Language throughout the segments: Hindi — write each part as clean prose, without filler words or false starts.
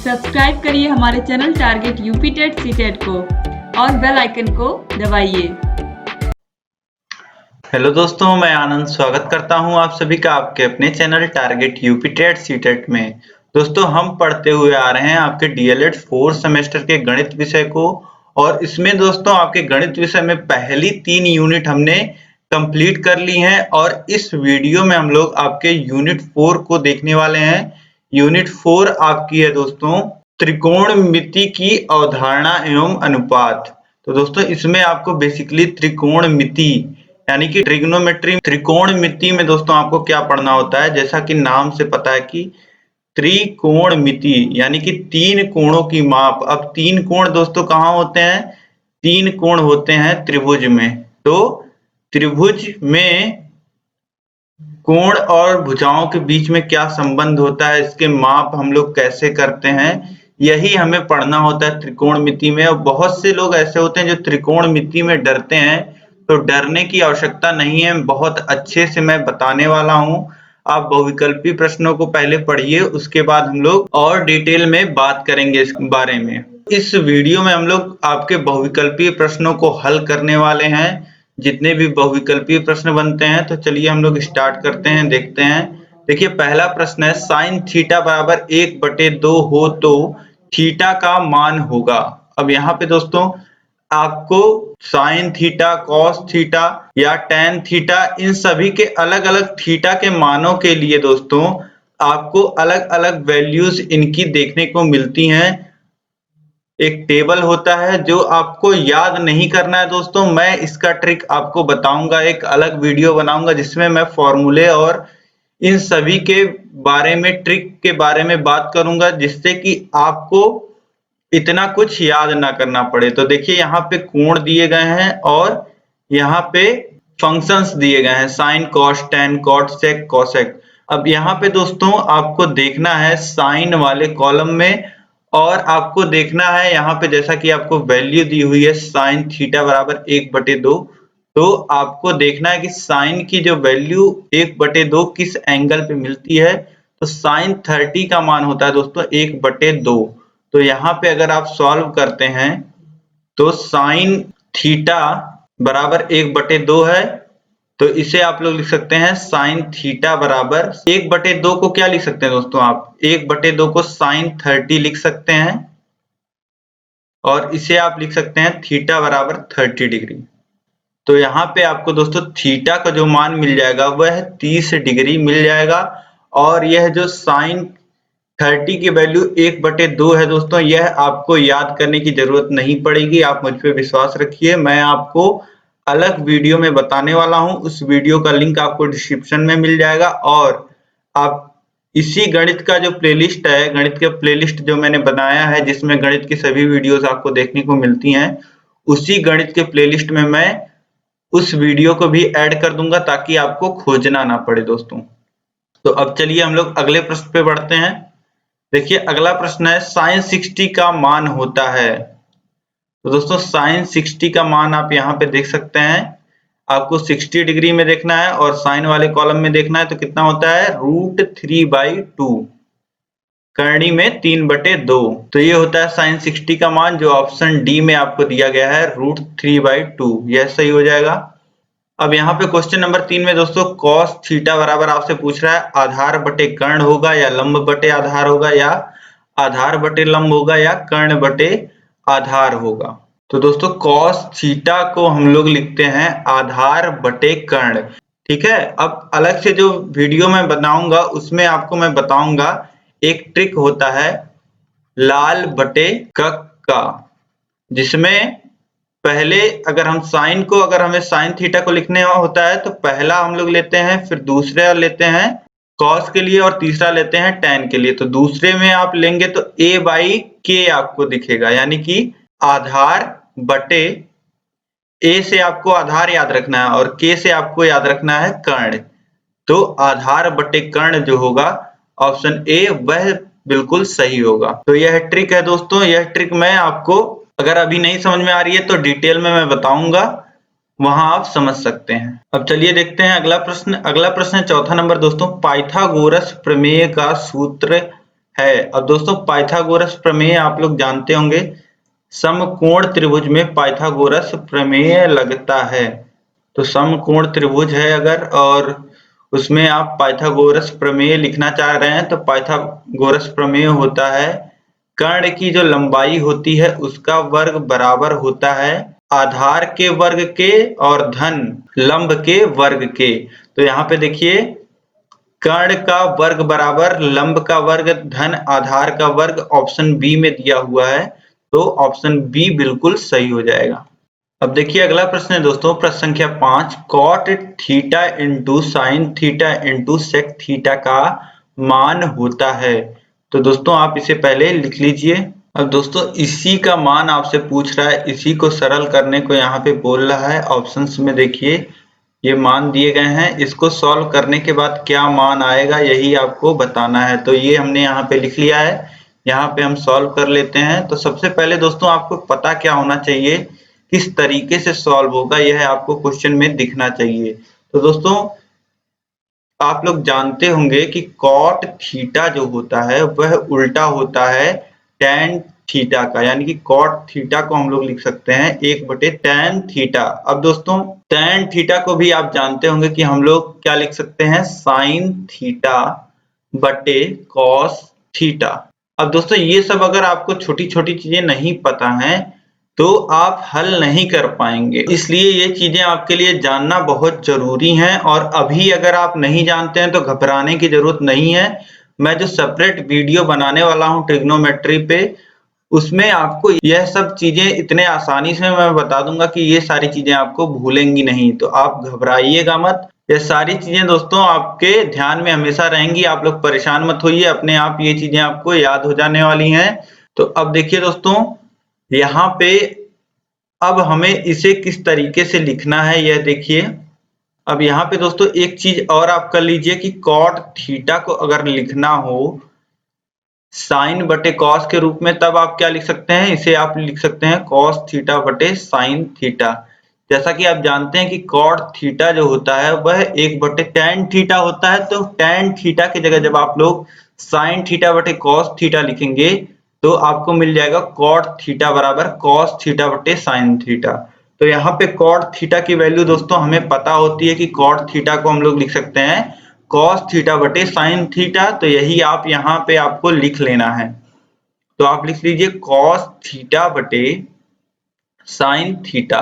सब्सक्राइब करिए हमारे channel target UP TET CTET को और बेल आइकन को दबाइए। हेलो दोस्तों, मैं आनंद स्वागत करता हूं आप सभी का आपके अपने channel target UP TET CTET में। दोस्तों, हम पढ़ते हुए आ रहे हैं आपके डीएलएड 4th सेमेस्टर के गणित विषय को, और इसमें दोस्तों आपके गणित विषय में पहली 3 यूनिट हमने कंप्लीट कर ली हैं। और इस वीडियो में हम लोग आपके यूनिट 4 को देखने वाले हैं। यूनिट 4 आपकी है दोस्तों त्रिकोणमिति की अवधारणा एवं अनुपात। तो दोस्तों इसमें आपको बेसिकली त्रिकोणमिति यानी कि ट्रिग्नोमेट्री, त्रिकोणमिति में दोस्तों आपको क्या पढ़ना होता है, जैसा कि नाम से पता है कि त्रिकोणमिति यानी कि 3 कोणों की माप। अब 3 कोण दोस्तों कहाँ होते हैं? 3 कोण होते हैं त्रिभुज में। तो त्रिभुज में कोण और भुजाओं के बीच में क्या संबंध होता है, इसके माप हम लोग कैसे करते हैं, यही हमें पढ़ना होता है त्रिकोणमिति में। और बहुत से लोग ऐसे होते हैं जो त्रिकोणमिति में डरते हैं, तो डरने की आवश्यकता नहीं है, बहुत अच्छे से मैं बताने वाला हूं। आप बहुविकल्पी प्रश्नों को पहले पढ़िए, उसके बाद हम लोग और डिटेल में बात करेंगे इस बारे में। इस वीडियो में हम लोग आपके बहुविकल्पी प्रश्नों को हल करने वाले हैं, जितने भी बहुविकल्पीय प्रश्न बनते हैं। तो चलिए हम लोग स्टार्ट करते हैं, देखते हैं। देखिए पहला प्रश्न है, साइन थीटा बराबर 1/2 हो तो थीटा का मान होगा। अब यहाँ पे दोस्तों आपको साइन थीटा, कॉस थीटा या टेन थीटा, इन सभी के अलग अलग थीटा के मानों के लिए दोस्तों आपको अलग अलग वैल्यूज इनकी देखने को मिलती हैं। एक टेबल होता है जो आपको याद नहीं करना है दोस्तों, मैं इसका ट्रिक आपको बताऊंगा, एक अलग वीडियो बनाऊंगा जिसमें मैं फॉर्मूले और इन सभी के बारे में, ट्रिक के बारे में बात करूंगा, जिससे कि आपको इतना कुछ याद ना करना पड़े। तो देखिए यहाँ पे कोण दिए गए हैं और यहाँ पे फंक्शंस दिए गए हैं, साइन, कॉस, टेन, कॉट, सेक, कोसेक। अब यहाँ पे दोस्तों आपको देखना है साइन वाले कॉलम में, और आपको देखना है यहाँ पे जैसा कि आपको वैल्यू दी हुई है साइन थीटा बराबर 1/2, तो आपको देखना है कि साइन की जो वैल्यू 1/2 किस एंगल पे मिलती है। तो साइन 30 का मान होता है दोस्तों 1/2। तो यहाँ पे अगर आप सॉल्व करते हैं तो साइन थीटा बराबर 1/2 है, तो इसे आप लोग लिख सकते हैं साइन थीटा बराबर 1/2 को क्या लिख सकते हैं दोस्तों, आप 1/2 को साइन 30 लिख सकते हैं, और इसे आप लिख सकते हैं थीटा बराबर 30 डिग्री। तो यहाँ पे आपको दोस्तों थीटा का जो मान मिल जाएगा वह 30 डिग्री मिल जाएगा। और यह जो साइन 30 की वैल्यू 1/2 है दोस्तों, यह आपको याद करने की जरूरत नहीं पड़ेगी, आप मुझ पे विश्वास रखिए। मैं आपको अलग वीडियो में बताने वाला हूं, उस वीडियो का लिंक आपको डिस्क्रिप्शन में मिल जाएगा। और आप इसी गणित का जो प्लेलिस्ट है, गणित के प्लेलिस्ट जो मैंने बनाया है जिसमें गणित की सभी वीडियोस आपको देखने को मिलती हैं, उसी गणित के प्लेलिस्ट में मैं उस वीडियो को भी ऐड कर दूंगा ताकि आपको खोजना ना पड़े दोस्तों। तो अब चलिए हम लोग अगले प्रश्न पे बढ़ते हैं। देखिए अगला प्रश्न है, साइन 60 का मान होता है। तो दोस्तों साइन 60 का मान आप यहाँ पे देख सकते हैं, आपको 60 डिग्री में देखना है और साइन वाले कॉलम में देखना है। तो कितना होता है, √3/2, करनी में 3/2। तो ये होता है साइन 60 का मान, जो ऑप्शन डी में आपको दिया गया है √3/2, यह सही हो जाएगा। अब यहाँ पे क्वेश्चन नंबर 3 में दोस्तों कॉस थीटा बराबर आपसे पूछ रहा है आधार बटे कर्ण होगा या लंब बटे आधार होगा, या आधार बटे लंब होगा, या कर्ण बटे आधार होगा। तो दोस्तों कॉस थीटा को हम लोग लिखते हैं आधार बटे कर्ण, ठीक है। अब अलग से जो वीडियो मैं बनाऊंगा उसमें आपको मैं बताऊंगा एक ट्रिक होता है लाल बटे कक का, जिसमें पहले अगर हम साइन को, अगर हमें साइन थीटा को लिखने होता है तो पहला हम लोग लेते हैं, फिर दूसरा लेते हैं कॉस के लिए, और तीसरा लेते हैं टेन के लिए। तो दूसरे में आप लेंगे तो a/k आपको दिखेगा, यानी कि आधार बटे, a से आपको आधार याद रखना है और k से आपको याद रखना है कर्ण। तो आधार बटे कर्ण जो होगा ऑप्शन ए, वह बिल्कुल सही होगा। तो यह ट्रिक है दोस्तों, यह ट्रिक मैं आपको, अगर अभी नहीं समझ में आ रही है तो डिटेल में मैं बताऊंगा, वहां आप समझ सकते हैं। अब चलिए देखते हैं अगला प्रश्न। अगला प्रश्न है चौथा नंबर दोस्तों, पाइथागोरस प्रमेय का सूत्र है। अब दोस्तों पाइथागोरस प्रमेय आप लोग जानते होंगे, समकोण त्रिभुज में पाइथागोरस प्रमेय लगता है। तो समकोण त्रिभुज है अगर और उसमें आप पाइथागोरस प्रमेय लिखना चाह रहे हैं तो पाइथागोरस प्रमेय होता है कर्ण की जो लंबाई होती है उसका वर्ग बराबर होता है आधार के वर्ग के और धन लंब के वर्ग के। तो यहाँ पे देखिए कर्ण का वर्ग बराबर लंब का वर्ग धन आधार का वर्ग ऑप्शन बी में दिया हुआ है, तो ऑप्शन बी बिल्कुल सही हो जाएगा। अब देखिए अगला प्रश्न है दोस्तों, प्रश्न संख्या 5, cot theta into sine theta into sec theta का मान होता है। तो दोस्तों आप इसे पहले लिख लीजिए। अब दोस्तों इसी का मान आपसे पूछ रहा है, इसी को सरल करने को यहाँ पे बोल रहा है। ऑप्शंस में देखिए ये मान दिए गए हैं, इसको सॉल्व करने के बाद क्या मान आएगा यही आपको बताना है। तो ये हमने यहाँ पे लिख लिया है, यहाँ पे हम सॉल्व कर लेते हैं। तो सबसे पहले दोस्तों आपको पता क्या होना चाहिए, किस तरीके से सॉल्व होगा यह आपको क्वेश्चन में दिखना चाहिए। तो दोस्तों आप लोग जानते होंगे कि कॉट थीटा जो होता है वह उल्टा होता है टैन थीटा का, यानी कि कॉट थीटा को हम लोग लिख सकते हैं 1/टैन थीटा। अब दोस्तों टैन थीटा को भी आप जानते होंगे कि हम लोग क्या लिख सकते हैं, साइन थीटा बटे कॉस थीटा। अब दोस्तों ये सब अगर आपको छोटी छोटी चीजें नहीं पता हैं तो आप हल नहीं कर पाएंगे, इसलिए ये चीजें आपके लिए जानना बहुत जरूरी है। और अभी अगर आप नहीं जानते हैं तो घबराने की जरूरत नहीं है। मैं जो सेपरेट वीडियो बनाने वाला हूँ ट्रिग्नोमेट्री पे, उसमें आपको यह सब चीजें इतने आसानी से मैं बता दूंगा कि ये सारी चीजें आपको भूलेंगी नहीं, तो आप घबराइएगा मत। ये सारी चीजें दोस्तों आपके ध्यान में हमेशा रहेंगी, आप लोग परेशान मत होइए, अपने आप ये चीजें आपको याद हो जाने वाली हैं। तो अब देखिए दोस्तों यहाँ पे अब हमें इसे किस तरीके से लिखना है यह देखिए। अब यहाँ पे दोस्तों एक चीज और आप कर लीजिए कि कॉट थीटा को अगर लिखना हो साइन बटे कॉस के रूप में, तब आप क्या लिख सकते हैं, इसे आप लिख सकते हैं कॉस थीटा बटे साइन थीटा। जैसा कि आप जानते हैं कि कॉट थीटा जो होता है वह 1/टैन थीटा होता है, तो टैन थीटा की जगह जब आप लोग साइन थीटा बटे कॉस थीटा लिखेंगे तो आपको मिल जाएगा कॉट थीटा बराबर कॉस थीटा बटे साइन थीटा। तो यहाँ पे कॉट थीटा की वैल्यू दोस्तों हमें पता होती है कि कॉट थीटा को हम लोग लिख सकते हैं कॉस थीटा बटे साइन थीटा, तो यही आप यहाँ पे आपको लिख लेना है। तो आप लिख लीजिए कॉस थीटा बटे साइन थीटा,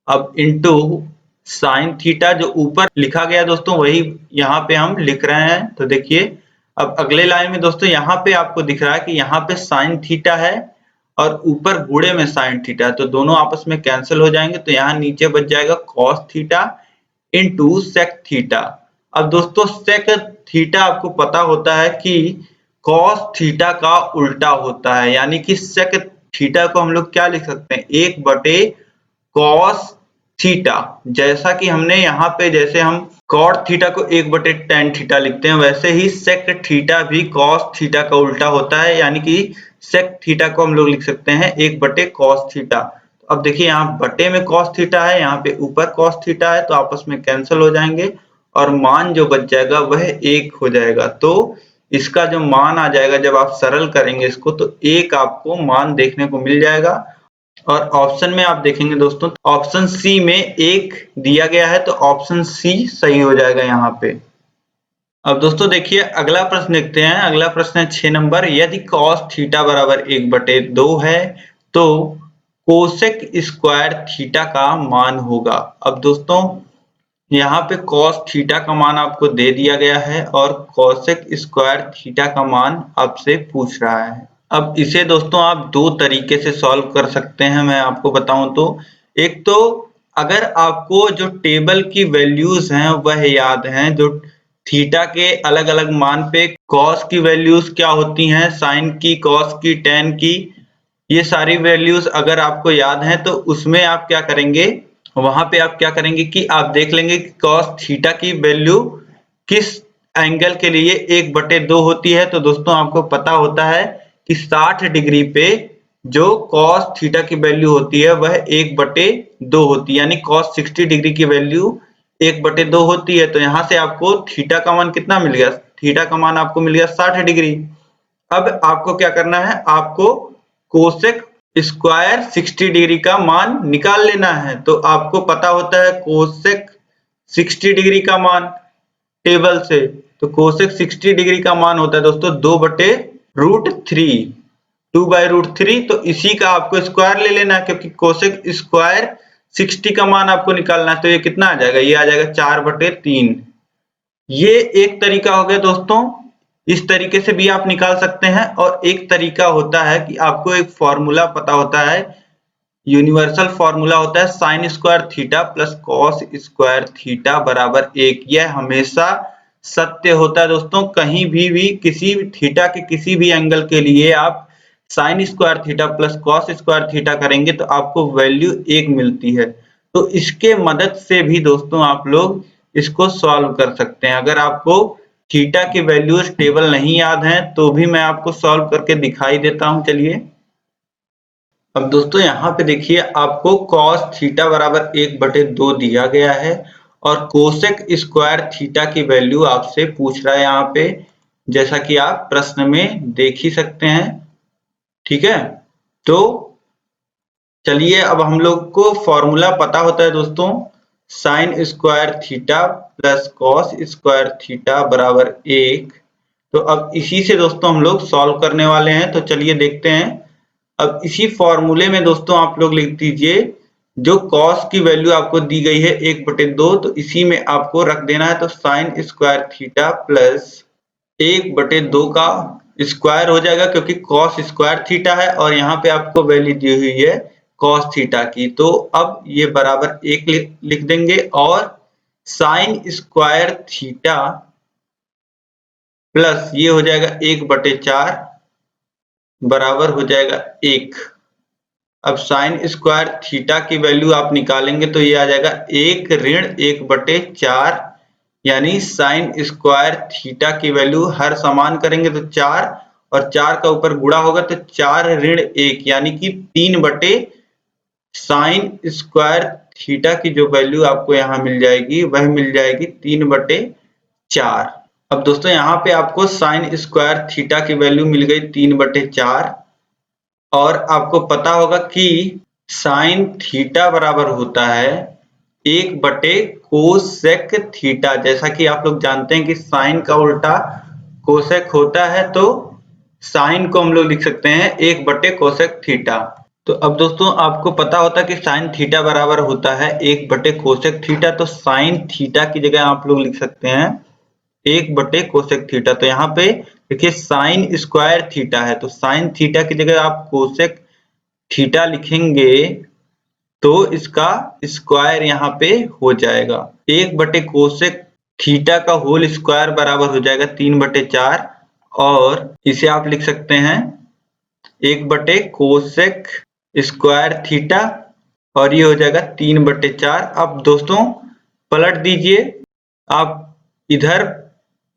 अब इनटू साइन थीटा जो ऊपर लिखा गया दोस्तों वही यहाँ पे हम लिख रहे हैं। तो देखिए अब अगले लाइन में दोस्तों यहाँ पे आपको दिख रहा है कि यहाँ पे साइन थीटा है और ऊपर गुणे में साइन थीटा, तो दोनों आपस में कैंसिल हो जाएंगे, तो यहाँ नीचे बच जाएगा cos theta into sec theta. अब दोस्तों सेक थीटा आपको पता होता है कि कॉस थीटा का उल्टा होता है, यानी कि सेक थीटा को हम लोग क्या लिख सकते हैं, 1/कॉस थीटा। जैसा कि हमने यहाँ पे जैसे हम कॉट थीटा को 1/टैन थीटा लिखते हैं, वैसे ही सेक थीटा भी कॉस थीटा का उल्टा होता है, यानी कि सेक थीटा को हम लोग लिख सकते हैं 1/कॉस थीटा। अब देखिए यहाँ बटे में कॉस थीटा है, यहाँ पे ऊपर कॉस थीटा है, तो आपस में कैंसिल हो जाएंगे और मान जो बच जाएगा वह 1 हो जाएगा। तो इसका जो मान आ जाएगा जब आप सरल करेंगे इसको तो 1 आपको मान देखने को मिल जाएगा। और ऑप्शन में आप देखेंगे दोस्तों ऑप्शन सी में 1 दिया गया है, तो ऑप्शन सी सही हो जाएगा यहाँ पे। अब दोस्तों देखिए अगला प्रश्न देखते हैं। अगला प्रश्न है 6 नंबर, यदि cos थीटा बराबर 1/2 है तो कोसेक स्क्वायर थीटा का मान होगा। अब दोस्तों यहाँ पे cos थीटा का मान आपको दे दिया गया है और कोसेक स्क्वायर थीटा का मान आपसे पूछ रहा है। अब इसे दोस्तों आप 2 तरीके से सॉल्व कर सकते हैं, मैं आपको बताऊं तो। एक तो अगर आपको जो टेबल की वैल्यूज हैं वह याद हैं, जो थीटा के अलग अलग मान पे कॉस की वैल्यूज क्या होती हैं, साइन की, कॉस की, टेन की, ये सारी वैल्यूज अगर आपको याद हैं तो उसमें आप क्या करेंगे, वहां पे आप क्या करेंगे कि आप देख लेंगे कि कॉस थीटा की वैल्यू किस एंगल के लिए 1/2 होती है। तो दोस्तों आपको पता होता है कि 60 डिग्री पे जो cos थीटा की वैल्यू होती है वह 1/2 होती है, यानी cos 60 डिग्री की वैल्यू 1/2 होती है। तो यहाँ से आपको थीटा का मान कितना मिल गया, थीटा का मान आपको मिल गया 60 डिग्री। अब आपको क्या करना है, आपको कोसेक स्क्वायर 60 डिग्री का मान निकाल लेना है। तो आपको पता होता है कोसेक 60 डिग्री का मान टेबल से। तो कोसेक 60 डिग्री का मान होता है दोस्तों 2/√3, 2/√3। तो इसी का आपको स्क्वायर ले लेना है, क्योंकि कोसेक स्क्वायर 60 का मान आपको निकालना है। तो ये कितना आ जाएगा, ये आ जाएगा 4/3। ये एक तरीका हो गया दोस्तों, इस तरीके से भी आप निकाल सकते हैं। और एक तरीका होता है कि आपको एक फॉर्मूला पता होता है, यूनिवर्सल फॉर्मूला होता है sine square theta plus cos square theta बराबर 1। यह हमेशा सत्य होता है दोस्तों। कहीं भी किसी थीटा के किसी भी एंगल के लिए आप sine square theta plus cos square theta करेंगे तो आपको वैल्यू 1 मिलती है। तो इसके मदद से भी दोस्तों आप लोग इसको सॉल्व कर सकते हैं। अगर आपको थीटा की वैल्यूज टेबल नहीं याद है तो भी मैं आपको सॉल्व करके दिखाई देता हूं। चलिए, अब दोस्तों यहाँ पे देखिए, आपको cos थीटा बराबर 1/2 दिया गया है और कोसेक स्क्वायर थीटा की वैल्यू आपसे पूछ रहा है यहाँ पे, जैसा कि आप प्रश्न में देख ही सकते हैं। ठीक है, तो चलिए, अब हम लोग को फॉर्मूला पता होता है दोस्तों, sine square theta plus cos square theta बराबर 1। तो अब इसी से दोस्तों हम लोग सॉल्व करने वाले हैं। तो चलिए देखते हैं। अब इसी फॉर्मूले में दोस्तों आप लोग लिख दीजिए, जो कॉस की वैल्यू आपको दी गई है 1/2, तो इसी में आपको रख देना है। तो साइन स्क्वायर थीटा प्लस 1/2 का स्क्वायर हो जाएगा, क्योंकि कॉस स्क्वायर थीटा है और यहाँ पे आपको वैल्यू दी हुई है कॉस थीटा की। तो अब ये बराबर 1 लिख देंगे और साइन स्क्वायर थीटा प्लस ये हो जाएगा 1/4 बराबर हो जाएगा 1। अब साइन स्क्वायर थीटा की वैल्यू आप निकालेंगे तो ये आ जाएगा 1 ऋण 1/4, यानी साइन स्क्वायर थीटा की वैल्यू हर समान करेंगे तो 4 और 4 का ऊपर गुणा होगा तो 4 ऋण 1, यानी कि 3 साइन स्क्वायर थीटा की जो वैल्यू आपको यहाँ मिल जाएगी वह मिल जाएगी 3/4। अब दोस्तों यहाँ पे आपको साइन स्क्वायर थीटा की वैल्यू मिल गई 3/4 और आपको पता होगा कि साइन थीटा बराबर होता है 1/कोसेक थीटा। जैसा कि आप लोग जानते हैं कि साइन का उल्टा कोसेक होता है, तो साइन को हम लोग लिख सकते हैं 1/कोसेक थीटा। तो अब दोस्तों आपको पता होता है कि साइन थीटा बराबर होता है 1/कोसेक थीटा। तो साइन थीटा की जगह आप लोग लिख सकते हैं 1/कोसेक थीटा। तो यहाँ पे देखिए साइन स्क्वायर थीटा है, तो साइन थीटा की जगह आप कोसेक थीटा लिखेंगे तो इसका स्क्वायर यहाँ पे हो जाएगा 1/कोसेक थीटा का होल स्क्वायर बराबर हो जाएगा 3/4 और इसे आप लिख सकते हैं 1/कोसेक स्क्वायर थीटा और ये हो जाएगा 3/4। अब दोस्तों पलट दीजिए, आप इधर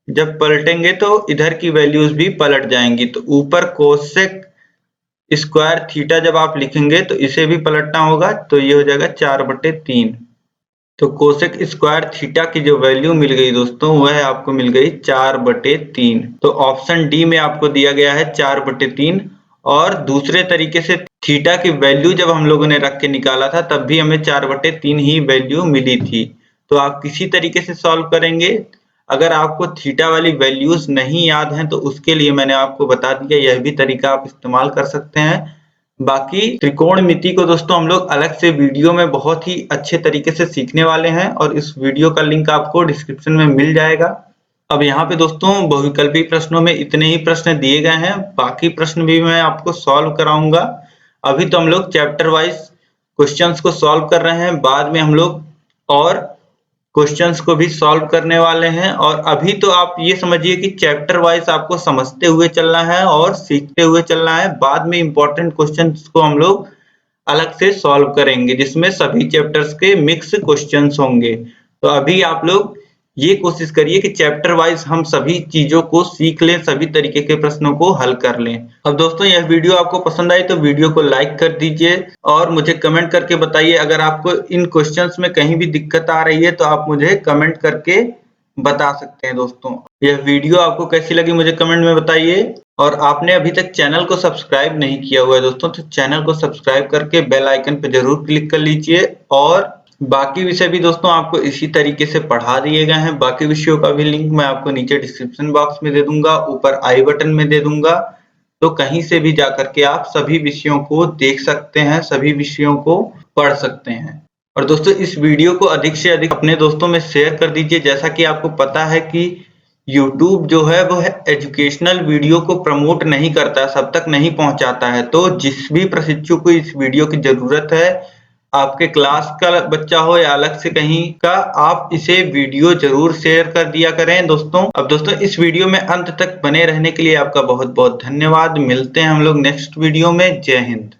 जब पलटेंगे तो इधर की वैल्यूज भी पलट जाएंगी। तो ऊपर कोसेक स्क्वायर थीटा जब आप लिखेंगे तो इसे भी पलटना होगा, तो ये हो जाएगा 4/3। तो कोसेक स्क्वायर थीटा की जो वैल्यू मिल गई दोस्तों वह आपको मिल गई 4/3। तो ऑप्शन डी में आपको दिया गया है 4/3। और दूसरे तरीके से थीटा की वैल्यू जब हम लोगों ने रख के निकाला था तब भी हमें 4/3 ही वैल्यू मिली थी। तो आप किसी तरीके से सॉल्व करेंगे। अगर आपको थीटा वाली वैल्यूज नहीं याद हैं तो उसके लिए मैंने आपको बता दिया, यह भी तरीका आप इस्तेमाल कर सकते हैं। बाकी त्रिकोणमिति को दोस्तों हम लोग अलग से वीडियो में बहुत ही अच्छे तरीके से सीखने वाले हैं और इस वीडियो का लिंक आपको डिस्क्रिप्शन में मिल जाएगा। अब यहाँ पे दोस्तों बहुविकल्पी प्रश्नों में इतने ही प्रश्न दिए गए हैं, बाकी प्रश्न भी मैं आपको सॉल्व कराऊंगा। अभी तो हम लोग चैप्टर वाइज क्वेश्चंस को सॉल्व कर रहे हैं, बाद में हम लोग और क्वेश्चंस को भी सॉल्व करने वाले हैं। और अभी तो आप ये समझिए कि चैप्टर वाइज आपको समझते हुए चलना है और सीखते हुए चलना है। बाद में इंपॉर्टेंट क्वेश्चंस को हम लोग अलग से सॉल्व करेंगे, जिसमें सभी चैप्टर्स के मिक्स क्वेश्चंस होंगे। तो अभी आप लोग ये कोशिश करिए कि चैप्टर वाइज हम सभी चीजों को सीख लें, सभी तरीके के प्रश्नों को हल कर लें। अब दोस्तों यह वीडियो आपको पसंद आई तो वीडियो को लाइक कर दीजिए और मुझे कमेंट करके बताइए। अगर आपको इन क्वेश्चंस में कहीं भी दिक्कत आ रही है तो आप मुझे कमेंट करके बता सकते हैं। दोस्तों यह वीडियो आपको कैसी लगी मुझे कमेंट में बताइए। और आपने अभी तक चैनल को सब्सक्राइब नहीं किया हुआ है दोस्तों, तो चैनल को सब्सक्राइब करके बेल आइकन पे जरूर क्लिक कर लीजिए। और बाकी विषय भी दोस्तों आपको इसी तरीके से पढ़ा दिए गए हैं। बाकी विषयों का भी लिंक मैं आपको नीचे डिस्क्रिप्शन बॉक्स में दे दूंगा, ऊपर आई बटन में दे दूंगा, तो कहीं से भी जाकर के आप सभी विषयों को देख सकते हैं, सभी विषयों को पढ़ सकते हैं। और दोस्तों इस वीडियो को अधिक से अधिक अपने दोस्तों में शेयर कर दीजिए। जैसा कि आपको पता है कि YouTube जो है वो एजुकेशनल वीडियो को प्रमोट नहीं करता, सब तक नहीं पहुंचाता है। तो जिस भी प्रशिक्षु को इस वीडियो की जरूरत है, आपके क्लास का बच्चा हो या अलग से कहीं का, आप इसे वीडियो जरूर शेयर कर दिया करें दोस्तों। अब दोस्तों इस वीडियो में अंत तक बने रहने के लिए आपका बहुत बहुत धन्यवाद। मिलते हैं हम लोग नेक्स्ट वीडियो में। जय हिंद।